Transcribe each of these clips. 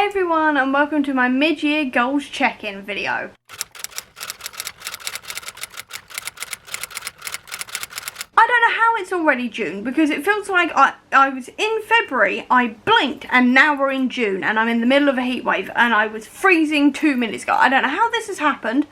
Hey everyone, and welcome to my mid-year goals check-in video. I don't know how it's already June, because it feels like I was in February, I blinked, and now we're in June, and I'm in the middle of a heat wave, and I was freezing 2 minutes ago. I don't know how this has happened,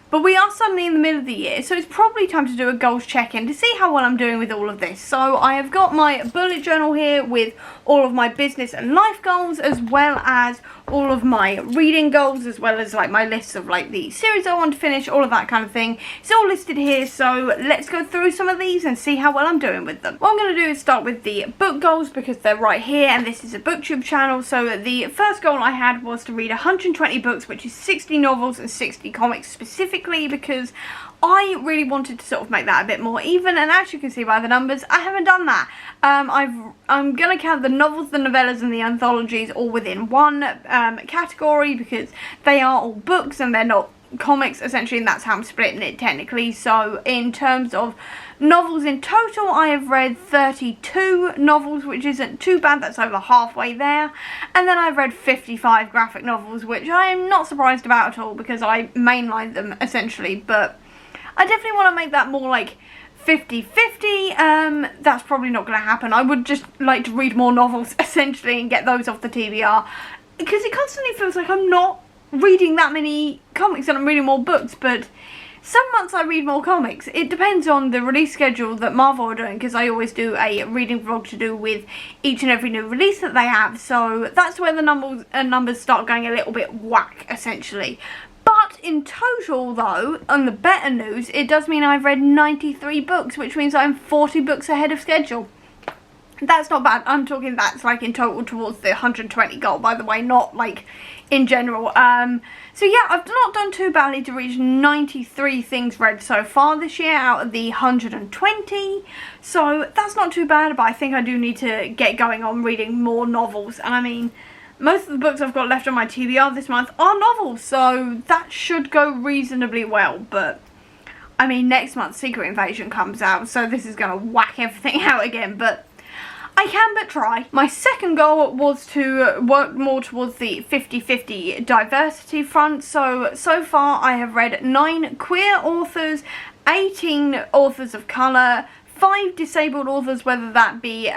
but we are suddenly in the middle of the year, so it's probably time to do a goals check-in to see how well I'm doing with all of this. So I have got my bullet journal here with all of my business and life goals, as well as all of my reading goals, as well as like my list of like the series I want to finish, all of that kind of thing. It's all listed here, so let's go through some of these and see how well I'm doing with them. What I'm going to do is start with the book goals, because they're right here, and this is a booktube channel. So the first goal I had was to read 120 books, which is 60 novels and 60 comics specifically, because I really wanted to sort of make that a bit more even, and as you can see by the numbers, I haven't done that. I'm going to count the novels, the novellas and the anthologies all within one category, because they are all books and they're not comics essentially, and that's how I'm splitting it technically. So in terms of novels in total, I have read 32 novels, which isn't too bad, that's over halfway there. And then I've read 55 graphic novels, which I am not surprised about at all, because I mainlined them essentially, but I definitely want to make that more like 50-50. That's probably not going to happen. I would just like to read more novels essentially and get those off the TBR, because it constantly feels like I'm not reading that many comics and I'm reading more books. But some months I read more comics. It depends on the release schedule that Marvel are doing, because I always do a reading vlog to do with each and every new release that they have. So that's where the numbers start going a little bit whack essentially. But in total though, on the better news, it does mean I've read 93 books, which means I'm 40 books ahead of schedule. That's not bad. I'm talking that's like in total towards the 120 goal, by the way, not like in general. So yeah, I've not done too badly to reach 93 things read so far this year out of the 120. So that's not too bad, but I think I do need to get going on reading more novels. And I mean, most of the books I've got left on my TBR this month are novels, so that should go reasonably well. But I mean, next month Secret Invasion comes out, so this is going to whack everything out again, but I can but try. My second goal was to work more towards the 50-50 diversity front. So far I have read 9 queer authors, 18 authors of colour, 5 disabled authors, whether that be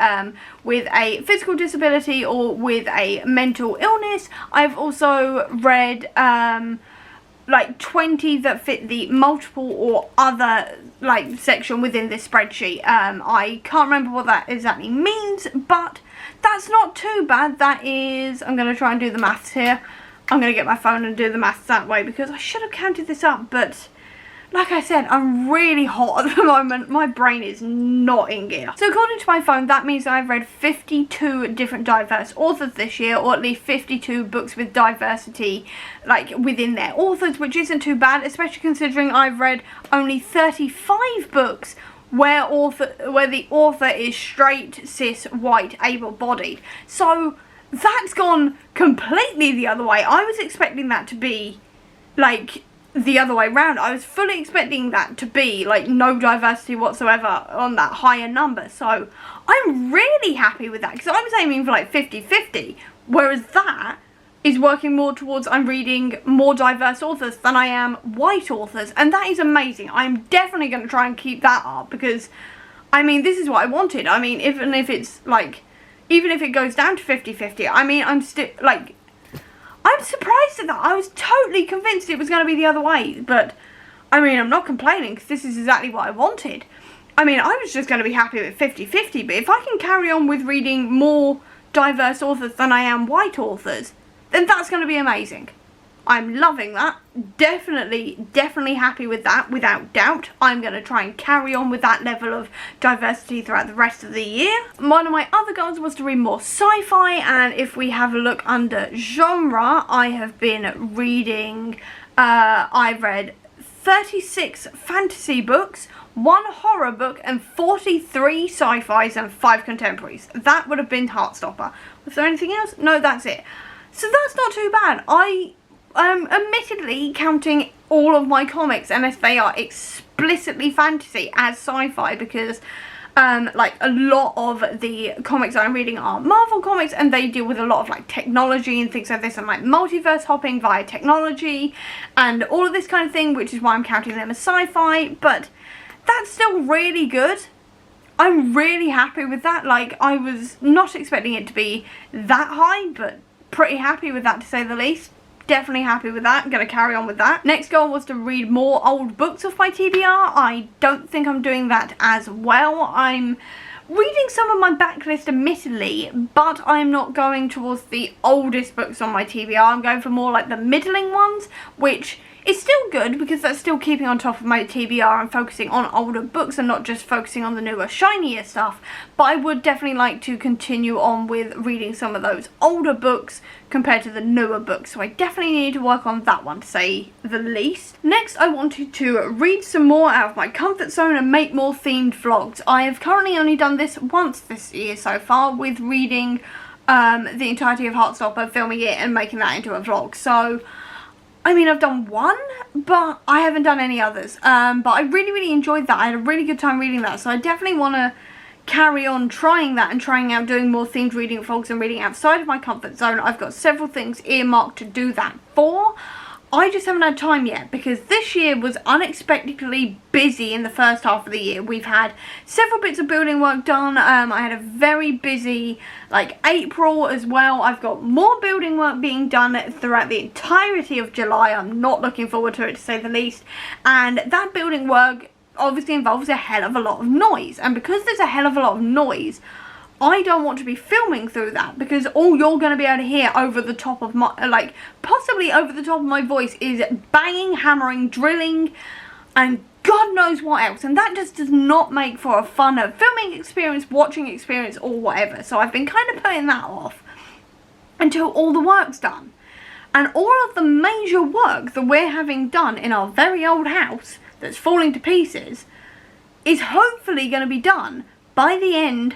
with a physical disability or with a mental illness. I've also read like 20 that fit the multiple or other like section within this spreadsheet. I can't remember what that exactly means, but that's not too bad. That is, I'm going to try and do the maths here. I'm going to get my phone and do the maths that way, because I should have counted this up, but like I said, I'm really hot at the moment. My brain is not in gear. So according to my phone, that means I've read 52 different diverse authors this year, or at least 52 books with diversity like within their authors, which isn't too bad, especially considering I've read only 35 books where the author is straight, cis, white, able-bodied. So that's gone completely the other way. I was expecting that to be like the other way round. I was fully expecting that to be like no diversity whatsoever on that higher number. So I'm really happy with that, because I was aiming for like 50-50, whereas that is working more towards I'm reading more diverse authors than I am white authors, and that is amazing. I'm definitely going to try and keep that up, because I mean, this is what I wanted. I mean, even if it goes down to 50-50, I mean, I'm still like, I'm surprised at that. I was totally convinced it was going to be the other way, but I mean, I'm not complaining, because this is exactly what I wanted. I mean, I was just going to be happy with 50-50, but if I can carry on with reading more diverse authors than I am white authors, then that's going to be amazing. I'm loving that. Definitely happy with that, without doubt. I'm going to try and carry on with that level of diversity throughout the rest of the year. One of my other goals was to read more sci-fi, and if we have a look under genre, I have been reading, I've read 36 fantasy books, 1 horror book, and 43 sci-fis and 5 contemporaries. That would have been Heartstopper. Was there anything else? No, that's it. So that's not too bad. I admittedly counting all of my comics, unless they are explicitly fantasy, as sci-fi, because Like a lot of the comics that I'm reading are Marvel comics, and they deal with a lot of like technology and things like this, and like multiverse hopping via technology and all of this kind of thing, which is why I'm counting them as sci-fi, but that's still really good. I'm really happy with that. Like, I was not expecting it to be that high, but pretty happy with that, to say the least. Definitely happy with that. I'm going to carry on with that. Next goal was to read more old books off my TBR. I don't think I'm doing that as well. I'm reading some of my backlist, admittedly, but I'm not going towards the oldest books on my TBR. I'm going for more like the middling ones, which is still good because that's still keeping on top of my TBR and focusing on older books and not just focusing on the newer, shinier stuff. But I would definitely like to continue on with reading some of those older books compared to the newer books. So I definitely need to work on that one, to say the least. Next, I wanted to read some more out of my comfort zone and make more themed vlogs. I have currently only done this once this year so far, with reading the entirety of Heartstopper, filming it and making that into a vlog. So I mean, I've done one, but I haven't done any others. But I really enjoyed that. I had a really good time reading that. So I definitely want to carry on trying that and trying out doing more themed reading vlogs and reading outside of my comfort zone. I've got several things earmarked to do that for. I just haven't had time yet because this year was unexpectedly busy in the first half of the year. We've had several bits of building work done. I had a very busy like April as well. I've got more building work being done throughout the entirety of July. I'm not looking forward to it, to say the least. And that building work obviously involves a hell of a lot of noise. And because there's a hell of a lot of noise, I don't want to be filming through that, because all you're going to be able to hear over the top of my, like, possibly over the top of my voice is banging, hammering, drilling, and God knows what else. And that just does not make for a fun filming experience, watching experience, or whatever. So I've been kind of putting that off until all the work's done. And all of the major work that we're having done in our very old house that's falling to pieces is hopefully going to be done by the end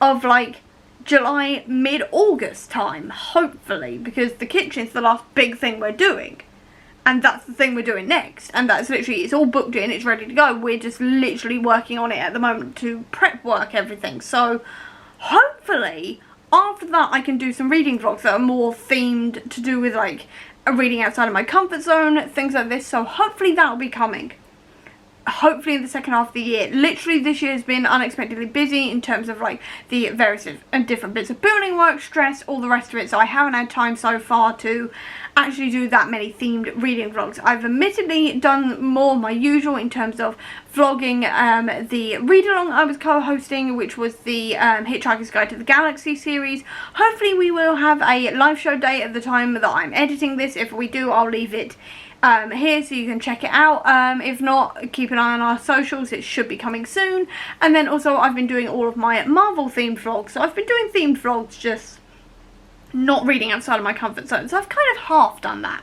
of like July, mid-August time, hopefully, because the kitchen's the last big thing we're doing, and that's the thing we're doing next, and that's literally, it's all booked in, it's ready to go. We're just literally working on it at the moment to prep work everything. So hopefully after that I can do some reading vlogs that are more themed, to do with like a reading outside of my comfort zone, things like this. So hopefully that will be coming. Hopefully in the second half of the year. Literally this year has been unexpectedly busy in terms of like the various and different bits of building work, stress, all the rest of it, so I haven't had time so far to actually do that many themed reading vlogs. I've admittedly done more my usual in terms of vlogging the read along I was co-hosting, which was the Hitchhiker's Guide to the Galaxy series. Hopefully we will have a live show date at the time that I'm editing this. If we do, I'll leave it here so you can check it out. If not, keep an eye on our socials, it should be coming soon. And then also I've been doing all of my Marvel themed vlogs, so I've been doing themed vlogs, just not reading outside of my comfort zone, so I've kind of half done that.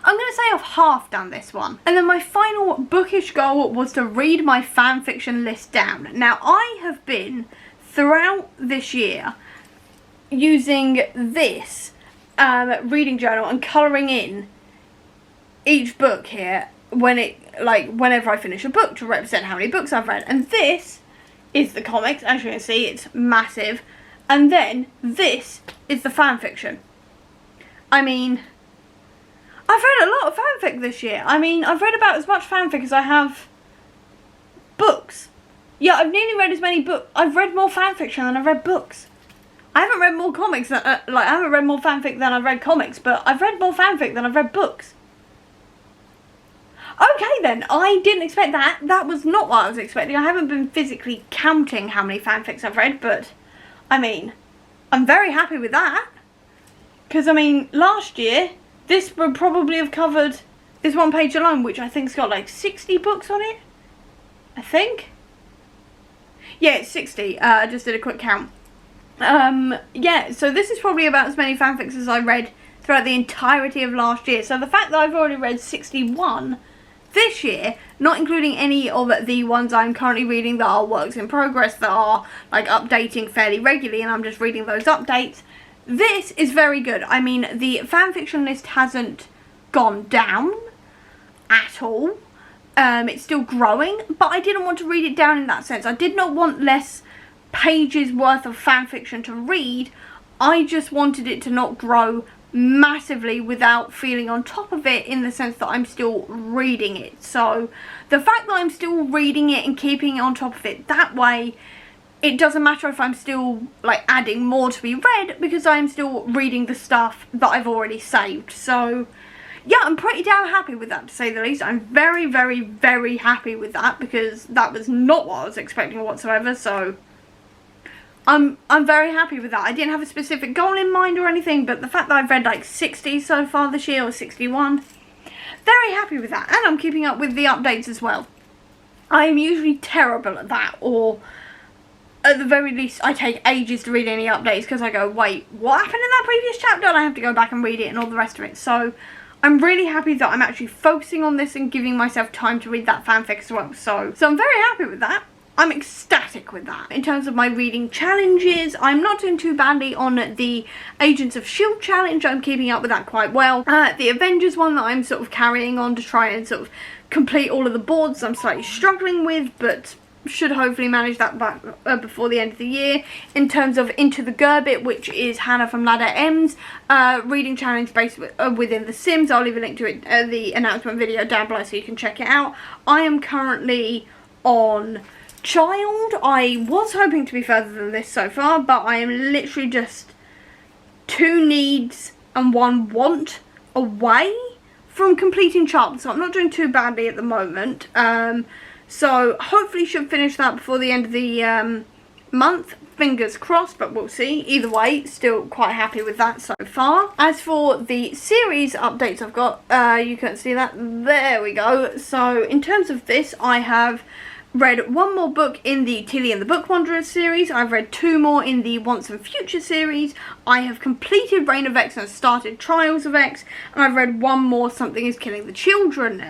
I'm going to say I've half done this one. And then my final bookish goal was to read my fan fiction list down. Now I have been throughout this year using this reading journal and colouring in each book here whenever I finish a book, to represent how many books I've read. And this is the comics, as you can see, it's massive. And then this is the fan fiction. I mean, I've read a lot of fanfic this year. I mean, I've read about as much fanfic as I have books. Yeah, I've nearly read as many books. I've read more fanfiction than I've read books. I haven't read more comics than, I haven't read more fanfic than I've read comics, but I've read more fanfic than I've read books. Okay then, I didn't expect that. That was not what I was expecting. I haven't been physically counting how many fanfics I've read, but I mean, I'm very happy with that. Because I mean, last year, this would probably have covered this one page alone, which I think's got like 60 books on it. I think. Yeah, it's 60. I just did a quick count. Yeah, so this is probably about as many fanfics as I read throughout the entirety of last year. So the fact that I've already read 61 this year, not including any of the ones I'm currently reading that are works in progress, that are like updating fairly regularly, and I'm just reading those updates, this is very good. I mean, the fanfiction list hasn't gone down at all. it's still growing, but I didn't want to read it down in that sense. I did not want less pages worth of fan fiction to read. I just wanted it to not grow massively without feeling on top of it, in the sense that I'm still reading it. So the fact that I'm still reading it and keeping it on top of it that way, it doesn't matter if I'm still like adding more to be read, because I'm still reading the stuff that I've already saved. So yeah, I'm pretty damn happy with that, to say the least. I'm very, very, very happy with that, because that was not what I was expecting whatsoever. So I'm very happy with that. I didn't have a specific goal in mind or anything, but the fact that I've read like 60 so far this year, or 61, very happy with that. And I'm keeping up with the updates as well. I am usually terrible at that, or at the very least I take ages to read any updates, because I go, wait, what happened in that previous chapter? And I have to go back and read it and all the rest of it. So I'm really happy that I'm actually focusing on this and giving myself time to read that fanfic as well. So I'm very happy with that. I'm ecstatic with that. In terms of my reading challenges, I'm not doing too badly on the Agents of S.H.I.E.L.D. challenge. I'm keeping up with that quite well. The Avengers one that I'm sort of carrying on to try and sort of complete all of the boards, I'm slightly struggling with, but should hopefully manage that back before the end of the year. In terms of Into the Gerbit, which is Hannah from Ladder M's reading challenge based within The Sims. I'll leave a link to it, the announcement video down below, so you can check it out. I am currently on Child. I was hoping to be further than this so far, but I am literally just 2 needs and 1 want away from completing Child, so I'm not doing too badly at the moment. So hopefully should finish that before the end of the month. Fingers crossed, but we'll see. Either way, still quite happy with that so far. As for the series updates I've got, you can't see that. There we go. So in terms of this, I have read 1 more book in the Tilly and the Book Wanderers series. I've read 2 more in the Once and Future series. I have completed Reign of X and started Trials of X. And I've read 1 more Something is Killing the Children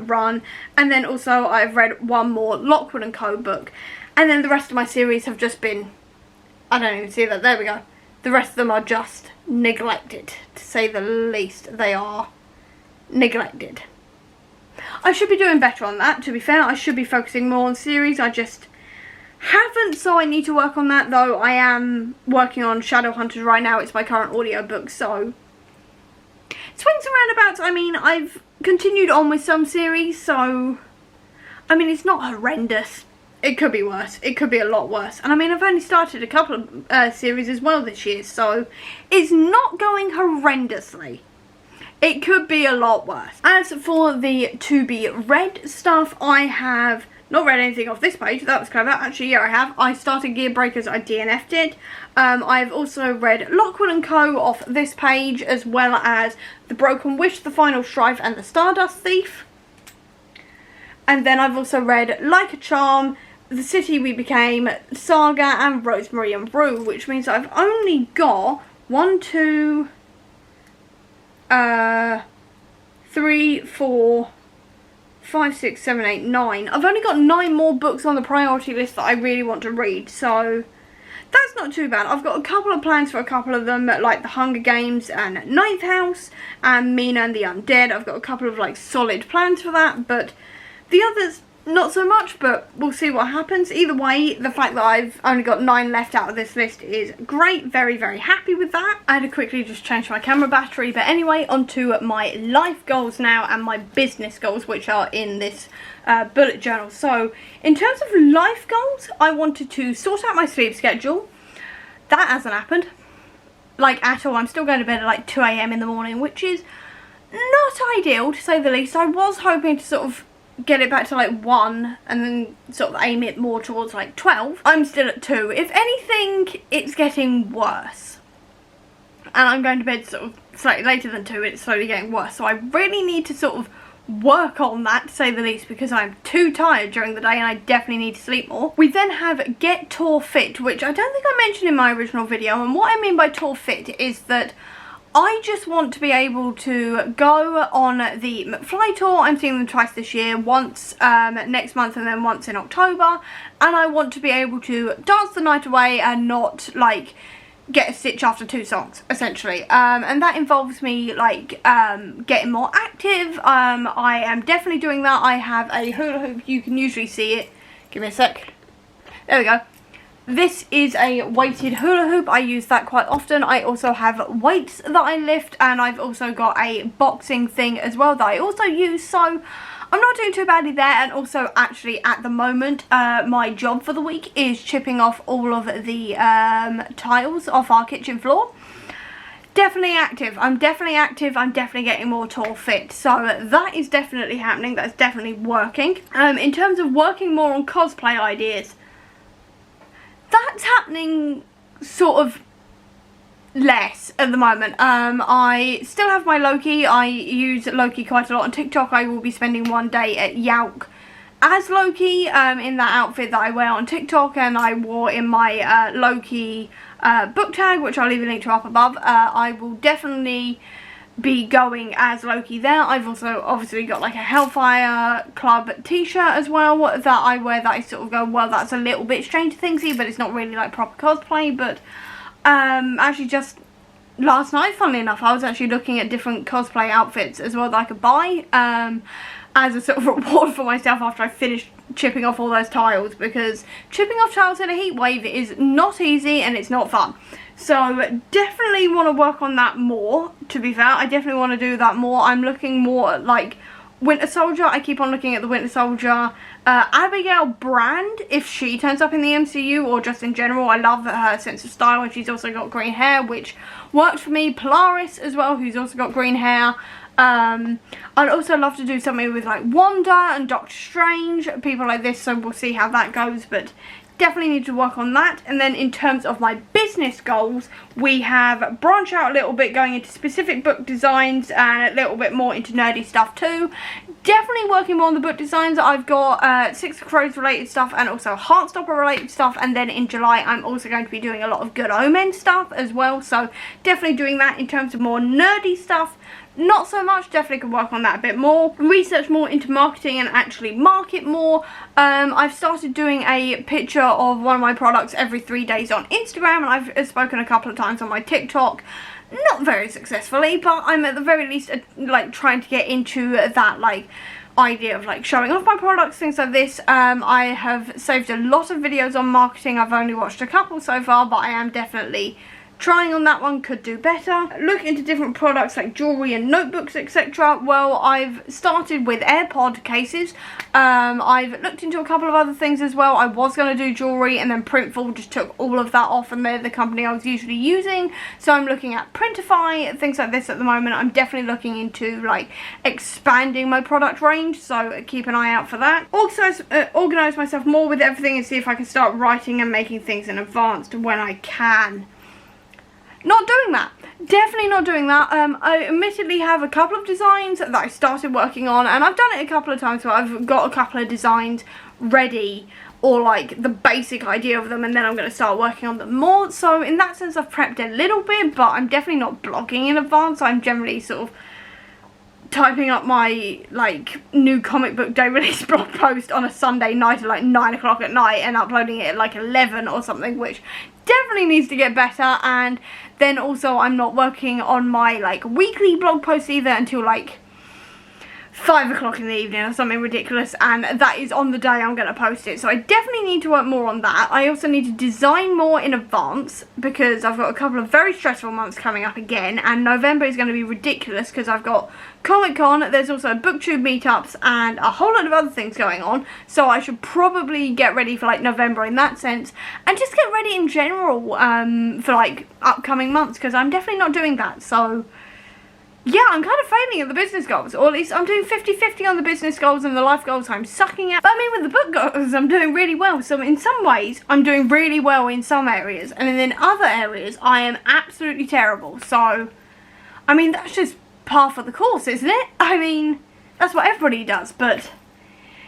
run. And then also I've read 1 more Lockwood and Co book. And then the rest of my series have just been, I don't even see that, there we go. The rest of them are just neglected, to say the least. They are neglected. I should be doing better on that, to be fair. I should be focusing more on series. I just haven't, so I need to work on that, though I am working on Shadowhunters right now. It's my current audiobook, so swings and roundabouts. I mean, I've continued on with some series, so I mean, it's not horrendous. It could be worse. It could be a lot worse. And I mean, I've only started a couple of series as well this year, so it's not going horrendously. It could be a lot worse. As for the to be read stuff, I have not read anything off this page. That was clever. Actually, yeah, I have. I started Gearbreakers. I DNF'd it. I've also read Lockwood and Co. off this page, as well as The Broken Wish, The Final Strife, and The Stardust Thief. And then I've also read Like a Charm, The City We Became, Saga, and Rosemary and Rue, which means I've only got 1, 2, 3, 4, 5, 6, 7, 8, 9. I've only got 9 more books on the priority list that I really want to read, so that's not too bad. I've got a couple of plans for a couple of them, like The Hunger Games and Ninth House, and Mina and the Undead. I've got a couple of like solid plans for that, but the others not so much, but we'll see what happens. Either way, the fact that I've only got 9 left out of this list is great. Very, very happy with that. I had to quickly just change my camera battery, but anyway, onto my life goals now and my business goals, which are in this bullet journal. So in terms of life goals, I wanted to sort out my sleep schedule. That hasn't happened, like, at all. I'm still going to bed at like 2 AM in the morning, which is not ideal, to say the least. I was hoping to sort of get it back to like 1 and then sort of aim it more towards like 12. I'm still at 2. If anything, it's getting worse. And I'm going to bed sort of slightly later than 2, it's slowly getting worse. So I really need to sort of work on that, to say the least, because I'm too tired during the day and I definitely need to sleep more. We then have Get Tour Fit, which I don't think I mentioned in my original video. And what I mean by Tour Fit is that I just want to be able to go on the McFly tour. I'm seeing them twice this year, once next month and then once in October. And I want to be able to dance the night away and not like get a stitch after 2 songs, essentially. And that involves me, like, getting more active. I am definitely doing that. I have a hula hoop. You can usually see it. Give me a sec. There we go. This is a weighted hula hoop. I use that quite often. I also have weights that I lift, and I've also got a boxing thing as well that I also use, so I'm not doing too badly there. And also, actually, at the moment, my job for the week is chipping off all of the tiles off our kitchen floor. Definitely active. I'm definitely active. I'm definitely getting more tall fit. So that is definitely happening. That's definitely working. In terms of working more on cosplay ideas, that's happening sort of less at the moment. I still have my Loki. I use Loki quite a lot on TikTok. I will be spending one day at Yauk as Loki in that outfit that I wear on TikTok, and I wore in my Loki book tag, which I'll leave a link to up above. I will definitely be going as Loki there. I've also obviously got like a Hellfire Club t-shirt as well that I wear, that I sort of go, well, that's a little bit Stranger Thingsy, but it's not really like proper cosplay. But actually just last night, funnily enough, I was actually looking at different cosplay outfits as well that I could buy as a sort of reward for myself after I finished chipping off all those tiles, because chipping off tiles in a heat wave is not easy and it's not fun. So definitely want to work on that more, to be fair. I definitely want to do that more. I'm looking more at like Winter Soldier. I keep on looking at the Winter Soldier. Abigail Brand, if she turns up in the MCU or just in general. I love her sense of style, and she's also got green hair, which works for me. Polaris as well, who's also got green hair. I'd also love to do something with like Wanda and Doctor Strange, people like this, so we'll see how that goes, but definitely need to work on that. And then in terms of my business goals, we have branched out a little bit, going into specific book designs and a little bit more into nerdy stuff too. Definitely working more on the book designs. I've got Six of Crows related stuff and also Heartstopper related stuff, and then in July I'm also going to be doing a lot of Good Omen stuff as well, so definitely doing that. In terms of more nerdy stuff, not so much. Definitely can work on that a bit more. Research more into marketing and actually market more. I've started doing a picture of one of my products every 3 days on Instagram, and I've spoken a couple of times on my TikTok. Not very successfully, but I'm at the very least like trying to get into that like idea of like showing off my products, things like this. I have saved a lot of videos on marketing. I've only watched a couple so far, but I am definitely trying on that one. Could do better. Look into different products like jewellery and notebooks, etc. Well, I've started with AirPod cases. I've looked into a couple of other things as well. I was going to do jewellery, and then Printful just took all of that off, and they're the company I was usually using. So I'm looking at Printify, things like this at the moment. I'm definitely looking into like expanding my product range, so keep an eye out for that. Organise myself more with everything and see if I can start writing and making things in advance when I can. Not doing that. Definitely not doing that. I admittedly have a couple of designs that I started working on, and I've done it a couple of times where I've got a couple of designs ready, or like the basic idea of them, and then I'm going to start working on them more. So in that sense I've prepped a little bit, but I'm definitely not blogging in advance. I'm generally sort of typing up my like new comic book day release blog post on a Sunday night at like 9 o'clock at night and uploading it at like 11 or something, which definitely needs to get better. And then also I'm not working on my like weekly blog post either until like 5 o'clock in the evening or something ridiculous, and that is on the day I'm going to post it. So I definitely need to work more on that. I also need to design more in advance, because I've got a couple of very stressful months coming up again, and November is going to be ridiculous because I've got Comic Con, there's also BookTube meetups and a whole lot of other things going on. So I should probably get ready for like November in that sense, and just get ready in general for like upcoming months, because I'm definitely not doing that. So yeah, I'm kind of failing at the business goals, or at least I'm doing 50-50 on the business goals, and the life goals I'm sucking at. But I mean, with the book goals, I'm doing really well. So in some ways, I'm doing really well in some areas, and then in other areas, I am absolutely terrible. So, I mean, that's just par for the course, isn't it? I mean, that's what everybody does, but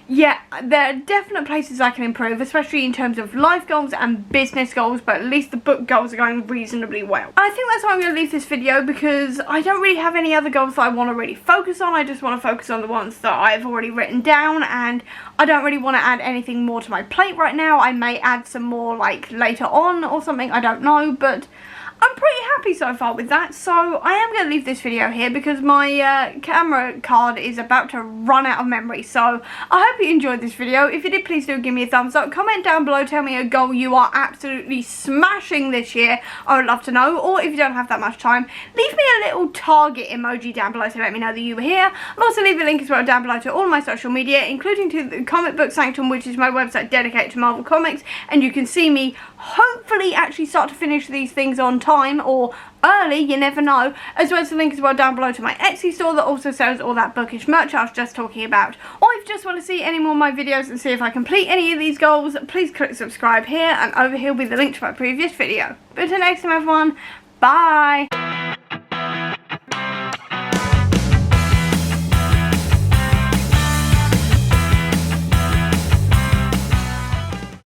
yeah, there are definite places I can improve, especially in terms of life goals and business goals, but at least the book goals are going reasonably well. I think that's why I'm going to leave this video, because I don't really have any other goals that I want to really focus on. I just want to focus on the ones that I've already written down, and I don't really want to add anything more to my plate right now. I may add some more like later on or something, I don't know, but I'm pretty happy so far with that, so I am going to leave this video here because my camera card is about to run out of memory. So I hope you enjoyed this video. If you did, please do give me a thumbs up. Comment down below, tell me a goal you are absolutely smashing this year. I would love to know. Or if you don't have that much time, leave me a little target emoji down below to let me know that you were here. I'll also leave a link as well down below to all my social media, including to the Comic Book Sanctum, which is my website dedicated to Marvel Comics, and you can see me hopefully actually start to finish these things on time, or early, you never know, as well as the link as well down below to my Etsy store that also sells all that bookish merch I was just talking about. Or if you just want to see any more of my videos and see if I complete any of these goals, please click subscribe here, and over here will be the link to my previous video. But until next time everyone, bye!